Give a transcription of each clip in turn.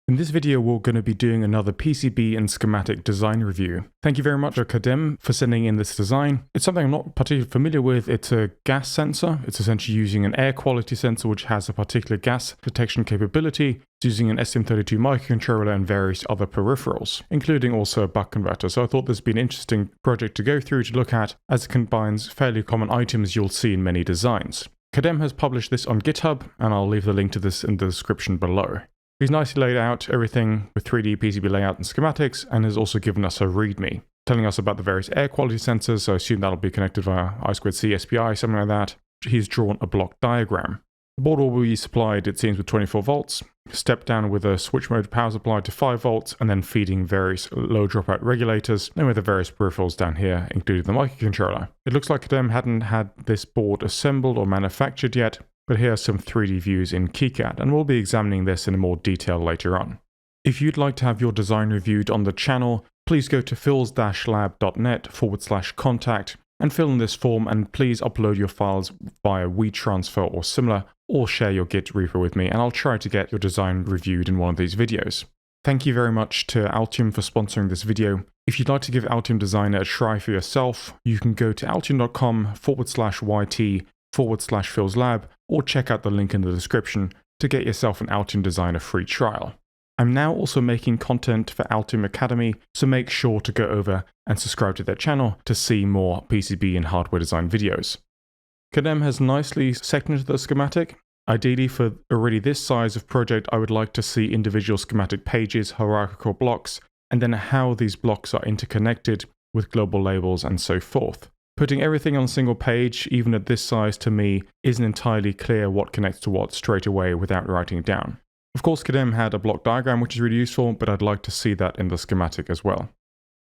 In this video, we're going to be doing another PCB and schematic design review. Thank you very much to Kadem for sending in this design. It's something I'm not particularly familiar with. It's a gas sensor. It's essentially using an air quality sensor which has a particular gas detection capability. It's using an STM32 microcontroller and various other peripherals, including also a buck converter. So I thought this would be an interesting project to go through to look at, as it combines fairly common items you'll see in many designs. Kadem has published this on GitHub, and I'll leave the link to this in the description below. He's nicely laid out everything with 3D PCB layout and schematics, and has also given us a README, telling us about the various air quality sensors, so I assume that'll be connected via I2C SPI, something like that. He's drawn a block diagram. The board will be supplied, it seems, with 24 volts, step down with a switch mode power supply to 5 volts, and then feeding various low dropout regulators, and with the various peripherals down here, including the microcontroller. It looks like Kadem hadn't had this board assembled or manufactured yet, but here are some 3D views in KiCad, and we'll be examining this in more detail later on. If you'd like to have your design reviewed on the channel, please go to fils-lab.net/contact and fill in this form, and please upload your files via WeTransfer or similar, or share your Git repo with me, and I'll try to get your design reviewed in one of these videos. Thank you very much to Altium for sponsoring this video. If you'd like to give Altium Designer a try for yourself, you can go to altium.com/YT/filslab, or check out the link in the description to get yourself an Altium Designer free trial. I'm now also making content for Altium Academy, so make sure to go over and subscribe to their channel to see more PCB and hardware design videos. Kadem has nicely segmented the schematic. Ideally, for already this size of project, I would like to see individual schematic pages, hierarchical blocks, and then how these blocks are interconnected with global labels and so forth. Putting everything on a single page, even at this size, to me, isn't entirely clear what connects to what straight away without writing it down. Of course, Kadem had a block diagram, which is really useful, but I'd like to see that in the schematic as well.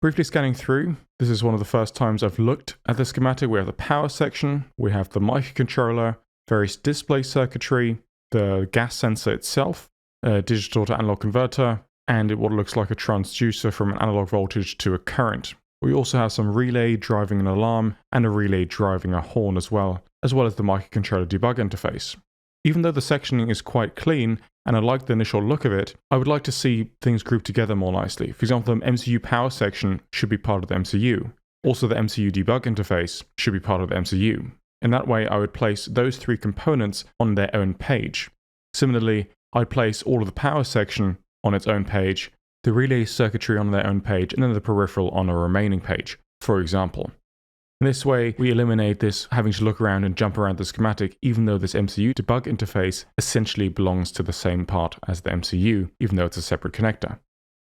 Briefly scanning through, this is one of the first times I've looked at the schematic. We have the power section, we have the microcontroller, various display circuitry, the gas sensor itself, a digital to analog converter, and what looks like a transducer from an analog voltage to a current. We also have some relay driving an alarm and a relay driving a horn as well as the microcontroller debug interface. Even though the sectioning is quite clean and I like the initial look of it, I would like to see things grouped together more nicely. For example, the MCU power section should be part of the MCU. Also, the MCU debug interface should be part of the MCU. In that way, I would place those three components on their own page. Similarly, I'd place all of the power section on its own page, the relay circuitry on their own page, and then the peripheral on a remaining page, for example. In this way, we eliminate this having to look around and jump around the schematic, even though this MCU debug interface essentially belongs to the same part as the MCU, even though it's a separate connector.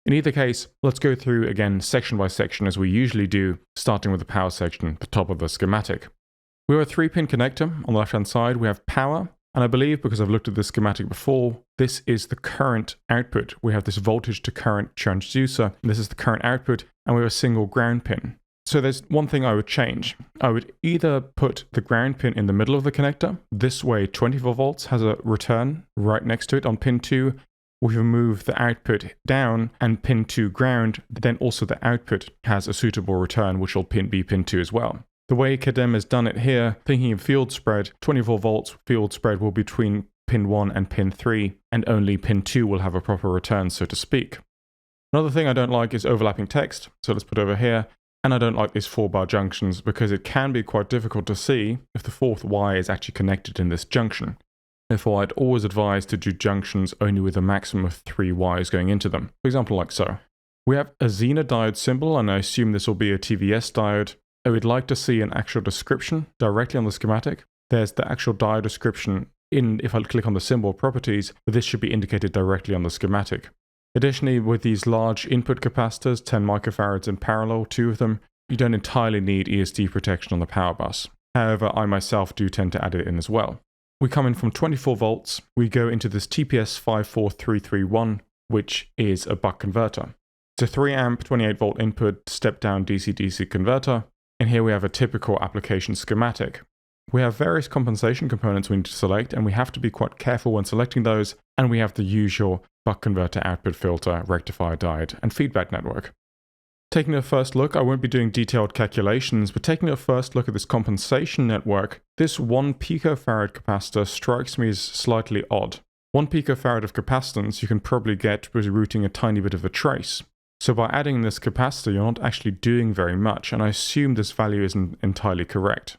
In either case, let's go through again section by section as we usually do, starting with the power section, the top of the schematic. We have a 3-pin connector. On the left-hand side, we have power. And I believe, because I've looked at this schematic before, this is the current output. We have this voltage to current transducer, and this is the current output, and we have a single ground pin. So there's one thing I would change. I would either put the ground pin in the middle of the connector. This way, 24 volts has a return right next to it on pin 2. We remove the output down and pin 2 ground, then also the output has a suitable return, which will be pin 2 as well. The way Kadem has done it here, thinking of field spread, 24 volts field spread will be between pin 1 and pin 3, and only pin 2 will have a proper return, so to speak. Another thing I don't like is overlapping text, so let's put over here. And I don't like these 4-bar junctions because it can be quite difficult to see if the 4th wire is actually connected in this junction. Therefore, I'd always advise to do junctions only with a maximum of 3 wires going into them, for example like so. We have a Zener diode symbol, and I assume this will be a TVS diode. I would like to see an actual description directly on the schematic. There's the actual diode description if I click on the symbol properties, but this should be indicated directly on the schematic. Additionally, with these large input capacitors, 10 microfarads in parallel, 2 of them, you don't entirely need ESD protection on the power bus. However, I myself do tend to add it in as well. We come in from 24 volts, we go into this TPS 54331, which is a buck converter. It's a 3 amp 28 volt input step down DC-DC converter, and here we have a typical application schematic. We have various compensation components we need to select, and we have to be quite careful when selecting those, and we have the usual buck converter output filter, rectifier diode, and feedback network. Taking a first look, I won't be doing detailed calculations, but taking a first look at this compensation network, this 1 picofarad capacitor strikes me as slightly odd. 1 picofarad of capacitance you can probably get with routing a tiny bit of a trace. So by adding this capacitor, you're not actually doing very much, and I assume this value isn't entirely correct.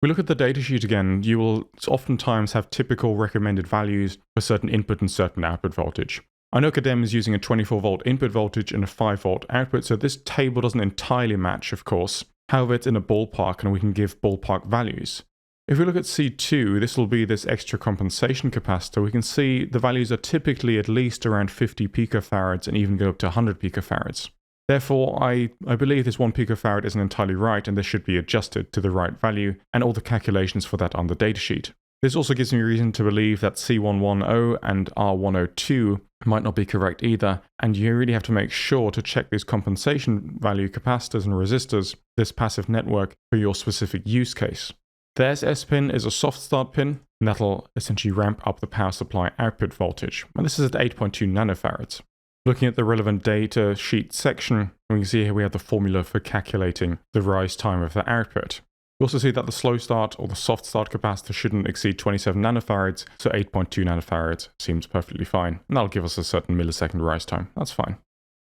We look at the datasheet again, you will oftentimes have typical recommended values for certain input and certain output voltage. I know Cadem is using a 24 volt input voltage and a 5 volt output, so this table doesn't entirely match, of course. However, it's in a ballpark and we can give ballpark values. If we look at C2, this will be this extra compensation capacitor. We can see the values are typically at least around 50 picofarads and even go up to 100 picofarads. Therefore, I believe this 1 picofarad isn't entirely right and this should be adjusted to the right value, and all the calculations for that on the datasheet. This also gives me reason to believe that C110 and R102 might not be correct either, and you really have to make sure to check these compensation value capacitors and resistors, this passive network, for your specific use case. There's S pin is a soft start pin, and that'll essentially ramp up the power supply output voltage, and this is at 8.2 nanofarads. Looking at the relevant data sheet section, we can see here we have the formula for calculating the rise time of the output. You also see that the slow start or the soft start capacitor shouldn't exceed 27 nanofarads, so 8.2 nanofarads seems perfectly fine, and that'll give us a certain millisecond rise time. That's fine.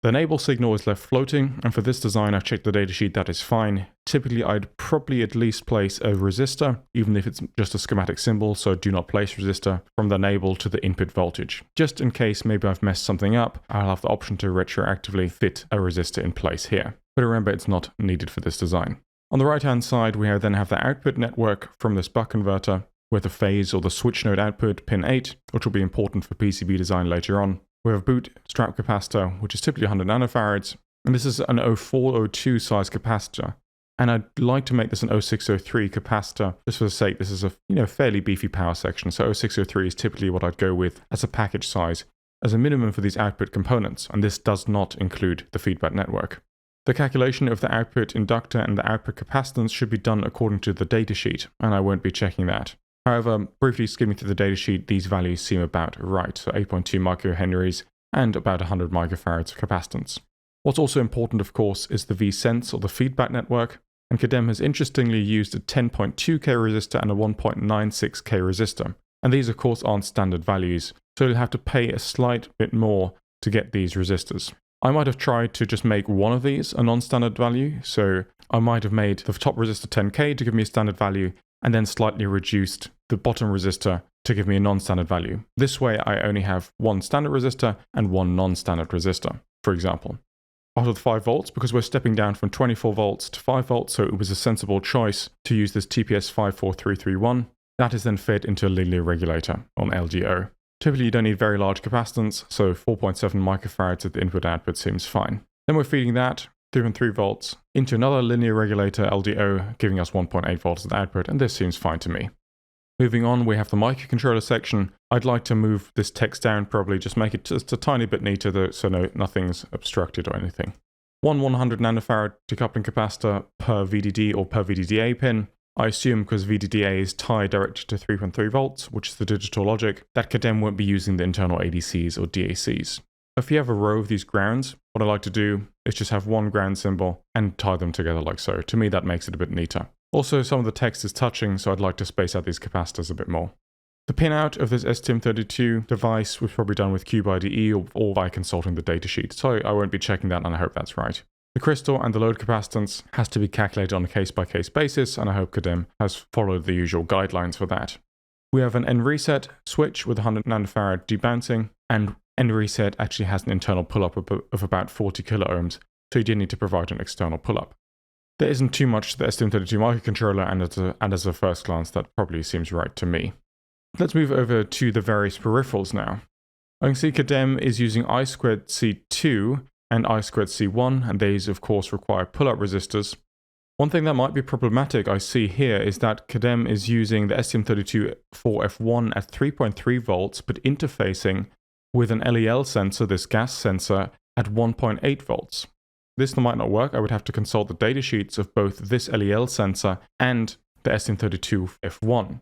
The enable signal is left floating, and for this design I've checked the datasheet, that is fine. Typically I'd probably at least place a resistor, even if it's just a schematic symbol, so do not place resistor from the enable to the input voltage. Just in case maybe I've messed something up, I'll have the option to retroactively fit a resistor in place here. But remember, it's not needed for this design. On the right hand side we then have the output network from this buck converter, with the phase or the switch node output pin 8, which will be important for PCB design later on. We have a bootstrap capacitor, which is typically 100 nanofarads, and this is an 0402 size capacitor. And I'd like to make this an 0603 capacitor, just for the sake this is a fairly beefy power section, so 0603 is typically what I'd go with as a package size, as a minimum for these output components, and this does not include the feedback network. The calculation of the output inductor and the output capacitance should be done according to the datasheet, and I won't be checking that. However, briefly skimming through the datasheet, these values seem about right, so 8.2 microhenries and about 100 microfarads of capacitance. What's also important, of course, is the V-sense or the feedback network, and Cadem has interestingly used a 10.2K resistor and a 1.96K resistor, and these of course aren't standard values, so you'll have to pay a slight bit more to get these resistors. I might have tried to just make one of these a non-standard value, so I might have made the top resistor 10K to give me a standard value, and then slightly reduced the bottom resistor to give me a non-standard value. This way I only have one standard resistor and one non-standard resistor, for example. After the 5 volts, because we're stepping down from 24 volts to 5 volts, so it was a sensible choice to use this TPS 54331. That is then fed into a linear regulator on LDO. Typically you don't need very large capacitance, so 4.7 microfarads at the input-output seems fine. Then we're feeding that 3 volts into another linear regulator LDO, giving us 1.8 volts at the output, and this seems fine to me. Moving on, we have the microcontroller section. I'd like to move this text down, probably just make it just a tiny bit neater so nothing's obstructed or anything. 100 nanofarad decoupling capacitor per VDD or per VDDA pin. I assume because VDDA is tied directly to 3.3 volts, which is the digital logic, that Cadem won't be using the internal ADCs or DACs. If you have a row of these grounds, what I like to do is just have one ground symbol and tie them together like so. To me, that makes it a bit neater. Also, some of the text is touching, so I'd like to space out these capacitors a bit more. The pinout of this STM32 device was probably done with CubeIDE or by consulting the datasheet, so I won't be checking that, and I hope that's right. The crystal and the load capacitance has to be calculated on a case-by-case basis, and I hope Cadem has followed the usual guidelines for that. We have an N-reset switch with 100 nanofarad debouncing, and N-reset actually has an internal pull-up of about 40 kiloohms, so you do need to provide an external pull-up. There isn't too much to the STM32 microcontroller, and as a first glance, that probably seems right to me. Let's move over to the various peripherals now. I can see Cadem is using I2C2 and I2C1, and these of course require pull-up resistors. One thing that might be problematic I see here is that Cadem is using the STM32 at 3.3 volts, but interfacing with an LEL sensor, this gas sensor, at 1.8 volts. This might not work. I would have to consult the datasheets of both this LEL sensor and the STM32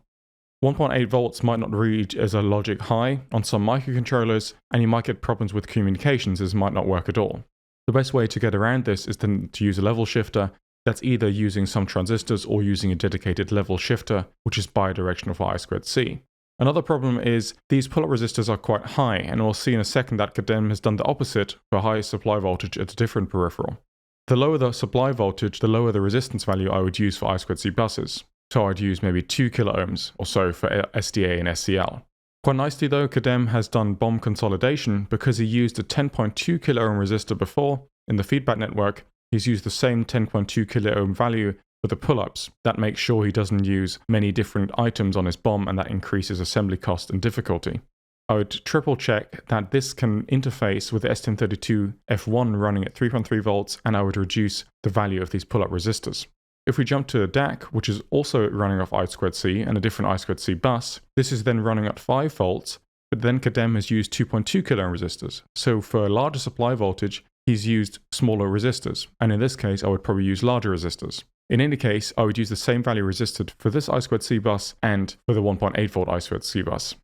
1.8 volts might not read as a logic high on some microcontrollers, and you might get problems with communications. This might not work at all. The best way to get around this is to use a level shifter that's either using some transistors or using a dedicated level shifter, which is bidirectional for I2C. Another problem is these pull-up resistors are quite high, and we'll see in a second that Kadem has done the opposite for high supply voltage at a different peripheral. The lower the supply voltage, the lower the resistance value I would use for I2C buses. So I'd use maybe 2 kilo ohms or so for SDA and SCL. Quite nicely though, Kadem has done BOM consolidation because he used a 10.2 kilo ohm resistor before in the feedback network. He's used the same 10.2 kilo ohm value for the pull-ups. That makes sure he doesn't use many different items on his BOM, and that increases assembly cost and difficulty. I would triple check that this can interface with the STM32 F1 running at 3.3 volts, and I would reduce the value of these pull-up resistors. If we jump to a DAC, which is also running off I2C and a different I2C bus, this is then running at 5 volts, but then Kadem has used 2.2 kilo ohm resistors. So for a larger supply voltage, he's used smaller resistors, and in this case, I would probably use larger resistors. In any case, I would use the same value resisted for this I2C bus and for the 1.8 volt I2C bus.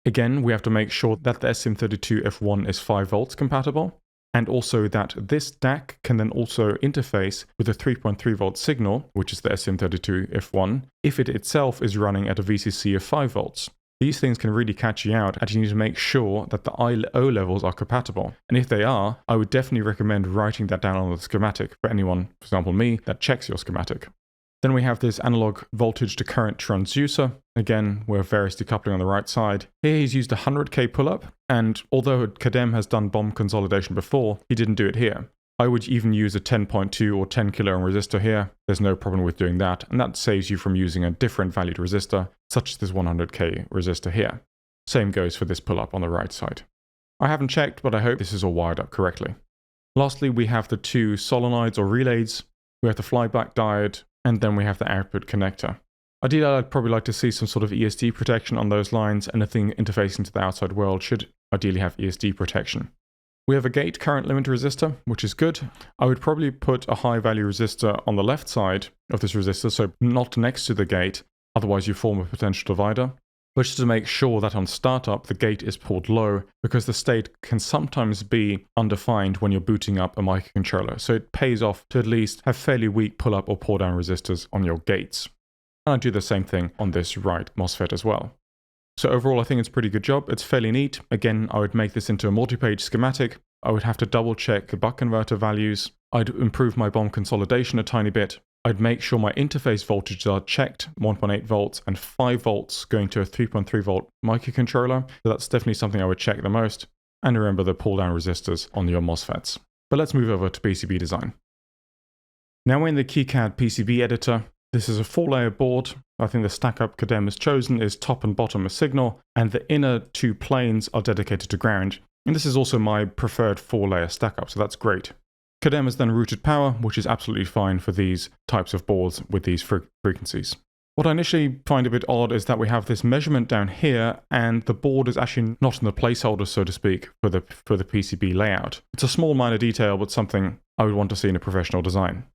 Again, we have to make sure that the STM32 F1 is 5 volts compatible, and also that this DAC can then also interface with the 3.3 volt signal, which is the STM32 F1, if it itself is running at a VCC of 5 volts. These things can really catch you out, and you need to make sure that the I/O levels are compatible. And if they are, I would definitely recommend writing that down on the schematic for anyone, for example me, that checks your schematic. Then we have this analog voltage to current transducer, again with various decoupling on the right side. Here he's used a 100k pull-up, and although Kadem has done BOM consolidation before, he didn't do it here. I would even use a 10.2 or 10 kilo ohm resistor here. There's no problem with doing that, and that saves you from using a different valued resistor, such as this 100k resistor here. Same goes for this pull-up on the right side. I haven't checked, but I hope this is all wired up correctly. Lastly, we have the two solenoids or relays. We have the flyback diode, and then we have the output connector. Ideally, I'd probably like to see some sort of ESD protection on those lines. Anything interfacing to the outside world should ideally have ESD protection. We have a gate current limit resistor, which is good. I would probably put a high value resistor on the left side of this resistor, so not next to the gate, otherwise you form a potential divider. But just to make sure that on startup the gate is pulled low, because the state can sometimes be undefined when you're booting up a microcontroller, so it pays off to at least have fairly weak pull-up or pull-down resistors on your gates. And I do the same thing on this right MOSFET as well. So overall I think it's a pretty good job. It's fairly neat. Again, I would make this into a multi-page schematic. I would have to double check the buck converter values. I'd improve my BOM consolidation a tiny bit. I'd make sure my interface voltages are checked, 1.8 volts and 5 volts going to a 3.3 volt microcontroller. So that's definitely something I would check the most. And remember the pull-down resistors on your MOSFETs. But let's move over to PCB design. Now we're in the KiCad PCB editor. This is a 4-layer board. I think the stack-up Kadem has chosen is top and bottom a signal, and the inner 2 planes are dedicated to ground. And this is also my preferred 4-layer stack-up, so that's great. Kadem has then routed power, which is absolutely fine for these types of boards with these frequencies. What I initially find a bit odd is that we have this measurement down here, and the board is actually not in the placeholder, so to speak, for the PCB layout. It's a small minor detail, but something I would want to see in a professional design.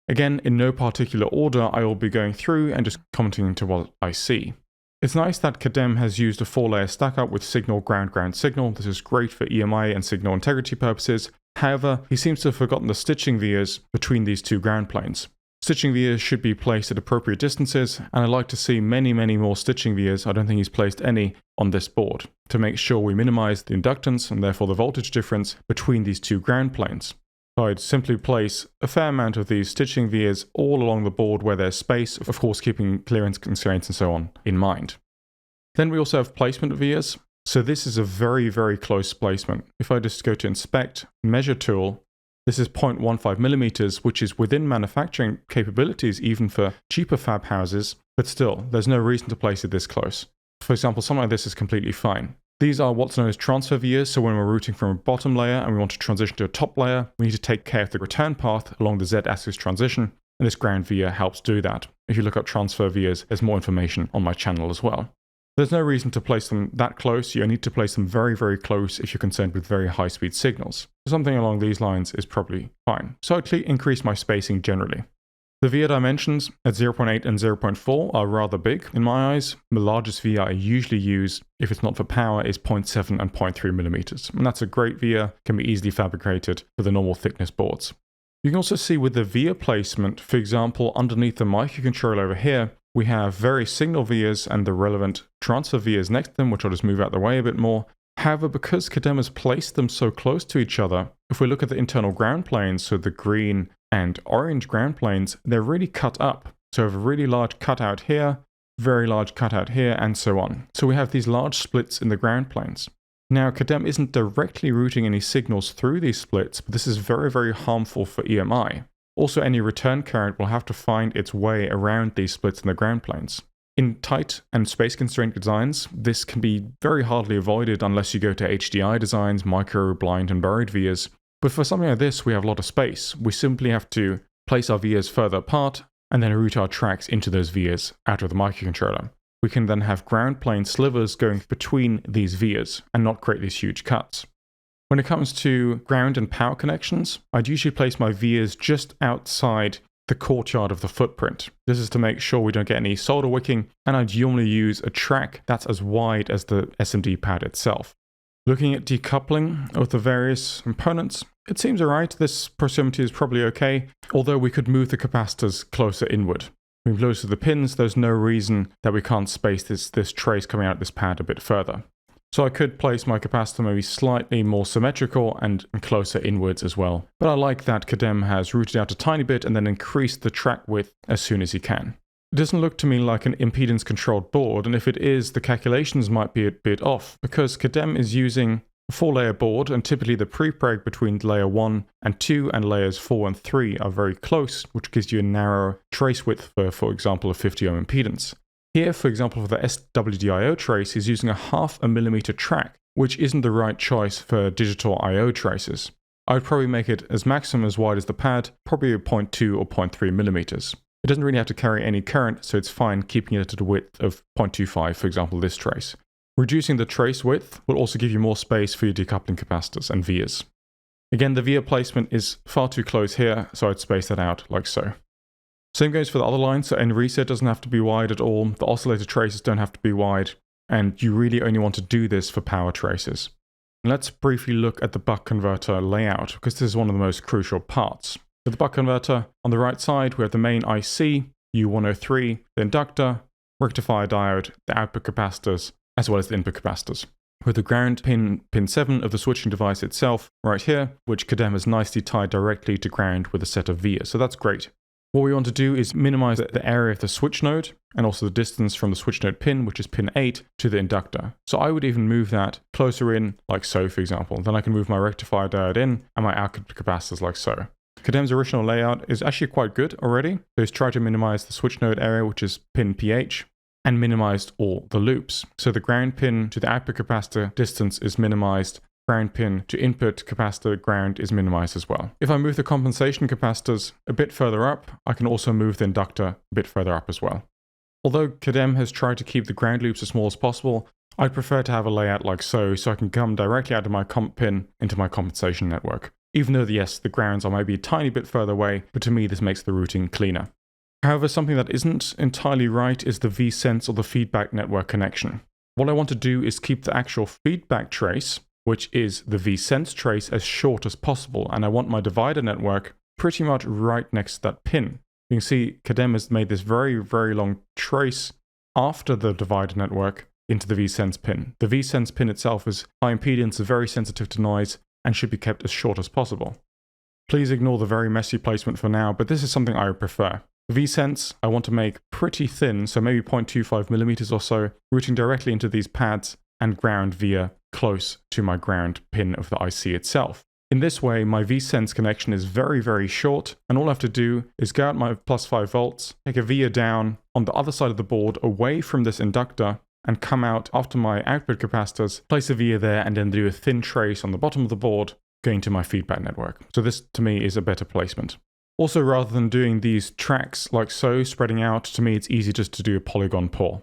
Again, in no particular order, I will be going through and just commenting to what I see. It's nice that Kadem has used a 4-layer stack-up with signal, ground, ground, signal. This is great for EMI and signal integrity purposes. However, he seems to have forgotten the stitching vias between these 2 ground planes. Stitching vias should be placed at appropriate distances, and I'd like to see many more stitching vias. I don't think he's placed any on this board, to make sure we minimize the inductance and therefore the voltage difference between these 2 ground planes. So I'd simply place a fair amount of these stitching vias all along the board where there's space, of course keeping clearance constraints and so on in mind. Then we also have placement vias. So this is a very close placement. If I just go to inspect, measure tool, this is 0.15 millimeters, which is within manufacturing capabilities even for cheaper fab houses, but still, there's no reason to place it this close. For example, something like this is completely fine. These are what's known as transfer vias, so when we're routing from a bottom layer and we want to transition to a top layer, we need to take care of the return path along the Z-axis transition, and this ground via helps do that. If you look up transfer vias, there's more information on my channel as well. There's no reason to place them that close. You need to place them very close if you're concerned with very high-speed signals. Something along these lines is probably fine. So I'd increase my spacing generally. The via dimensions at 0.8 and 0.4 are rather big in my eyes. The largest via I usually use, if it's not for power, is 0.7 and 0.3 millimeters. And that's a great via, can be easily fabricated for the normal thickness boards. You can also see with the via placement, for example, underneath the microcontroller over here, we have various signal vias and the relevant transfer vias next to them, which I'll just move out the way a bit more. However, because Kadem has placed them so close to each other, if we look at the internal ground planes, so the green and orange ground planes, they're really cut up. So we have a really large cutout here, very large cutout here, and so on. So we have these large splits in the ground planes. Now, Kadem isn't directly routing any signals through these splits, but this is very, very harmful for EMI. Also, any return current will have to find its way around these splits in the ground planes. In tight and space-constrained designs, this can be very hardly avoided unless you go to HDI designs, micro, blind, and buried vias. But for something like this, we have a lot of space. We simply have to place our vias further apart and then route our tracks into those vias out of the microcontroller. We can then have ground plane slivers going between these vias and not create these huge cuts. When it comes to ground and power connections, I'd usually place my vias just outside the courtyard of the footprint. This is to make sure we don't get any solder wicking, and I'd normally use a track that's as wide as the SMD pad itself. Looking at decoupling of the various components, it seems alright. This proximity is probably okay, although we could move the capacitors closer inward. Move closer to the pins, there's no reason that we can't space this trace coming out of this pad a bit further. So I could place my capacitor maybe slightly more symmetrical and closer inwards as well. But I like that Kadem has routed out a tiny bit and then increased the track width as soon as he can. It doesn't look to me like an impedance controlled board, and if it is, the calculations might be a bit off, because Kadem is using a 4-layer board, and typically the prepreg between layer 1 and 2 and layers 4 and 3 are very close, which gives you a narrow trace width for example, a 50 ohm impedance. Here, for example, for the SWDIO trace, he's using a 0.5 mm track, which isn't the right choice for digital I/O traces. I would probably make it as maximum as wide as the pad, probably a 0.2 or 0.3 mm. It doesn't really have to carry any current, so it's fine keeping it at a width of 0.25, for example, this trace. Reducing the trace width will also give you more space for your decoupling capacitors and vias. Again, the via placement is far too close here, so I'd space that out like so. Same goes for the other lines, so end reset doesn't have to be wide at all, the oscillator traces don't have to be wide, and you really only want to do this for power traces. Let's briefly look at the buck converter layout, because this is one of the most crucial parts. With the buck converter, on the right side we have the main IC, U103, the inductor, rectifier diode, the output capacitors, as well as the input capacitors. With the ground pin 7 of the switching device itself right here, which Kadem has nicely tied directly to ground with a set of vias, so that's great. What we want to do is minimize the area of the switch node and also the distance from the switch node pin, which is pin 8, to the inductor. So I would even move that closer in, like so, for example. Then I can move my rectifier diode in and my output capacitors like so. Kadem's original layout is actually quite good already. So he's tried to minimize the switch node area, which is pin PH, and minimized all the loops. So the ground pin to the output capacitor distance is minimized. Ground pin to input capacitor ground is minimized as well. If I move the compensation capacitors a bit further up, I can also move the inductor a bit further up as well. Although Kadem has tried to keep the ground loops as small as possible, I'd prefer to have a layout like so I can come directly out of my comp pin into my compensation network. Even though, yes, the grounds are maybe a tiny bit further away, but to me this makes the routing cleaner. However, something that isn't entirely right is the vSense or the feedback network connection. What I want to do is keep the actual feedback trace, which is the vSense trace, as short as possible, and I want my divider network pretty much right next to that pin. You can see Kadem has made this very, very long trace after the divider network into the vSense pin. The vSense pin itself is high impedance, is very sensitive to noise, and should be kept as short as possible. Please ignore the very messy placement for now, but this is something I would prefer. The vSense I want to make pretty thin, so maybe 0.25 millimeters or so, routing directly into these pads and ground via close to my ground pin of the IC itself. In this way, my vSense connection is very, very short, and all I have to do is go out my plus 5 volts, take a via down on the other side of the board away from this inductor, and come out after my output capacitors, place a via there, and then do a thin trace on the bottom of the board going to my feedback network. So this, to me, is a better placement. Also, rather than doing these tracks like so, spreading out, to me it's easy just to do a polygon pour.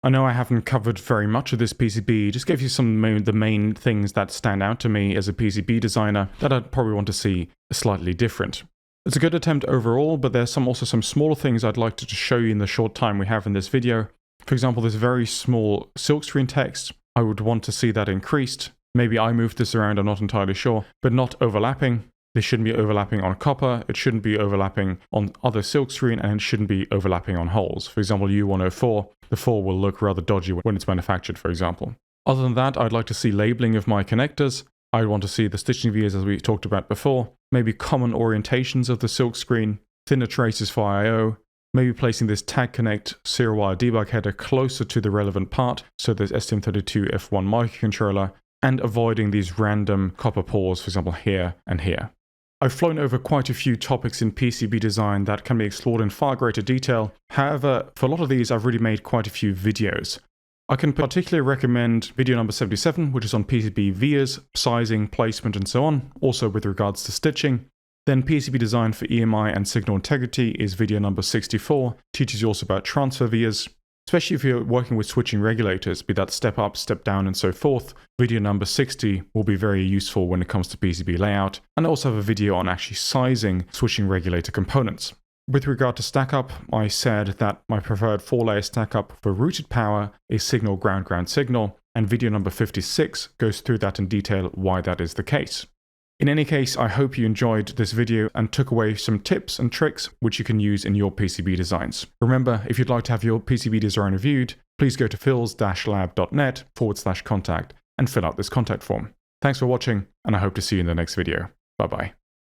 I know I haven't covered very much of this PCB, just gave you some of the main things that stand out to me as a PCB designer that I'd probably want to see slightly different. It's a good attempt overall, but there's also some smaller things I'd like to show you in the short time we have in this video. For example, this very small silkscreen text, I would want to see that increased. Maybe I moved this around, I'm not entirely sure, but not overlapping. They shouldn't be overlapping on copper, it shouldn't be overlapping on other silkscreen, and it shouldn't be overlapping on holes. For example, U104, the 4 will look rather dodgy when it's manufactured, for example. Other than that, I'd like to see labeling of my connectors. I'd want to see the stitching vias as we talked about before, maybe common orientations of the silkscreen, thinner traces for I/O, maybe placing this tag connect serial wire debug header closer to the relevant part, so there's STM32 F1 microcontroller, and avoiding these random copper pores, for example here and here. I've flown over quite a few topics in PCB design that can be explored in far greater detail. However, for a lot of these I've already made quite a few videos. I can particularly recommend video number 77, which is on PCB vias, sizing, placement, and so on, also with regards to stitching. Then PCB design for EMI and signal integrity is video number 64, teaches you also about transfer vias, especially if you're working with switching regulators, be that step up, step down, and so forth. Video number 60 will be very useful when it comes to PCB layout, and I also have a video on actually sizing switching regulator components. With regard to stack-up, I said that my preferred 4-layer stack-up for routed power is signal ground ground signal, and video number 56 goes through that in detail why that is the case. In any case, I hope you enjoyed this video and took away some tips and tricks which you can use in your PCB designs. Remember, if you'd like to have your PCB design reviewed, please go to phils-lab.net/contact and fill out this contact form. Thanks for watching, and I hope to see you in the next video. Bye bye.